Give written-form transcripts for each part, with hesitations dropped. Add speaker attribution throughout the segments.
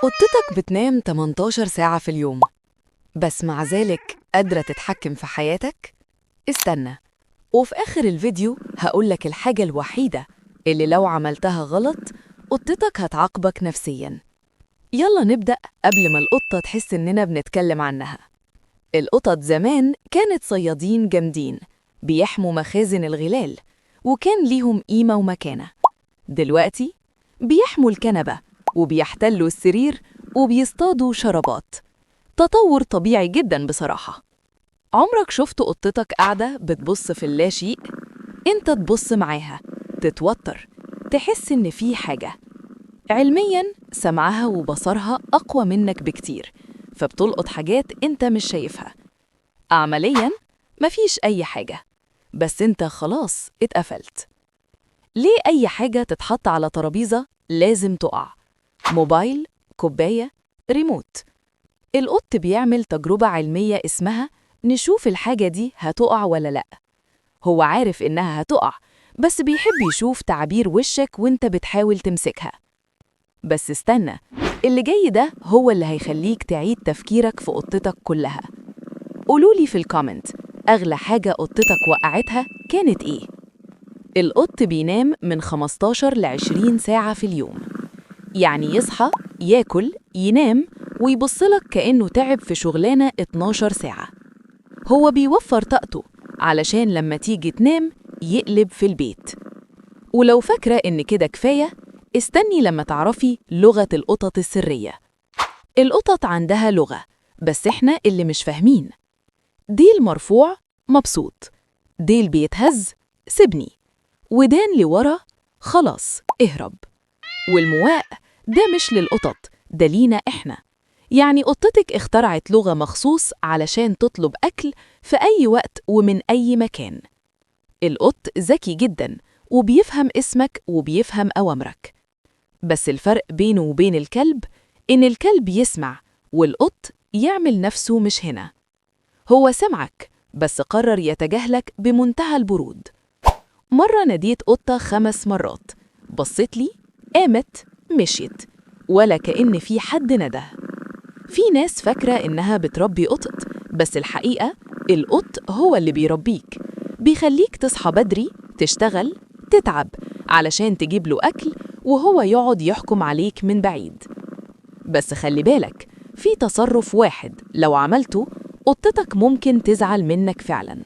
Speaker 1: قطتك بتنام 18 ساعة في اليوم، بس مع ذلك قادرة تتحكم في حياتك؟ استنى، وفي آخر الفيديو هقولك الحاجة الوحيدة اللي لو عملتها غلط قطتك هتعاقبك نفسياً. يلا نبدأ قبل ما القطة تحس إننا بنتكلم عنها. القطط زمان كانت صيادين جامدين، بيحموا مخازن الغلال، وكان ليهم قيمة ومكانة. دلوقتي بيحموا الكنبة وبيحتلوا السرير وبيصطادوا شرابات. تطور طبيعي جدا بصراحة. عمرك شفت قطتك قاعدة بتبص في اللاشيء؟ انت تبص معاها، تتوتر، تحس ان في حاجة. علميا سمعها وبصرها أقوى منك بكتير، فبتلقط حاجات انت مش شايفها. عمليا مفيش أي حاجة، بس انت خلاص اتقفلت. ليه أي حاجة تتحط على ترابيزة لازم تقع؟ موبايل، كوباية، ريموت. القط بيعمل تجربة علمية اسمها نشوف الحاجة دي هتقع ولا لأ. هو عارف إنها هتقع، بس بيحب يشوف تعبير وشك وإنت بتحاول تمسكها. بس استنى، اللي جاي ده هو اللي هيخليك تعيد تفكيرك في قطتك كلها. قولولي في الكومنت، أغلى حاجة قطتك وقعتها كانت إيه؟ القط بينام من 15 ل 20 ساعة في اليوم، يعني يصحى، ياكل، ينام، ويبصلك كأنه تعب في شغلانة 12 ساعة. هو بيوفر طاقته علشان لما تيجي تنام يقلب في البيت. ولو فاكرة إن كده كفاية، استني لما تعرفي لغة القطط السرية. القطط عندها لغة، بس إحنا اللي مش فاهمين. ديل مرفوع، مبسوط. ديل بيتهز، سيبني. ودان لورا، خلاص اهرب. والمواء ده مش للقطط، ده لينا إحنا. يعني قطتك اخترعت لغة مخصوص علشان تطلب أكل في أي وقت ومن أي مكان. القط ذكي جدا وبيفهم اسمك وبيفهم أوامرك. بس الفرق بينه وبين الكلب إن الكلب يسمع والقط يعمل نفسه مش هنا. هو سمعك بس قرر يتجاهلك بمنتهى البرود. مرة ناديت قطة 5 مرات، بصت لي، قامت، مشيت، ولا كأن في حد نده. في ناس فاكرة إنها بتربي قطط، بس الحقيقة القط هو اللي بيربيك. بيخليك تصحى بدري، تشتغل، تتعب علشان تجيب له أكل، وهو يقعد يحكم عليك من بعيد. بس خلي بالك، في تصرف واحد لو عملته قطتك ممكن تزعل منك فعلا.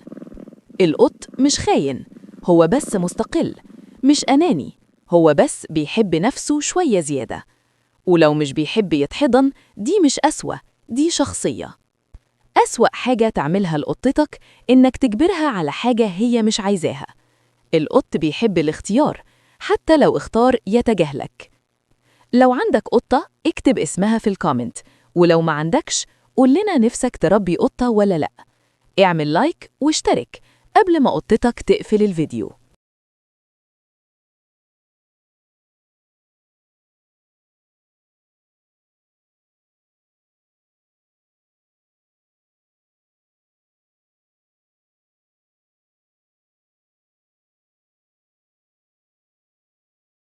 Speaker 1: القط مش خاين، هو بس مستقل، مش أناني، هو بس بيحب نفسه شوية زيادة. ولو مش بيحب يتحضن، دي مش أسوأ، دي شخصية. أسوأ حاجة تعملها لقطتك إنك تجبرها على حاجة هي مش عايزاها. القط بيحب الاختيار، حتى لو اختار يتجاهلك. لو عندك قطة اكتب اسمها في الكومنت، ولو ما عندكش قول لنا نفسك تربي قطة ولا لأ. اعمل لايك واشترك قبل ما قطتك تقفل الفيديو.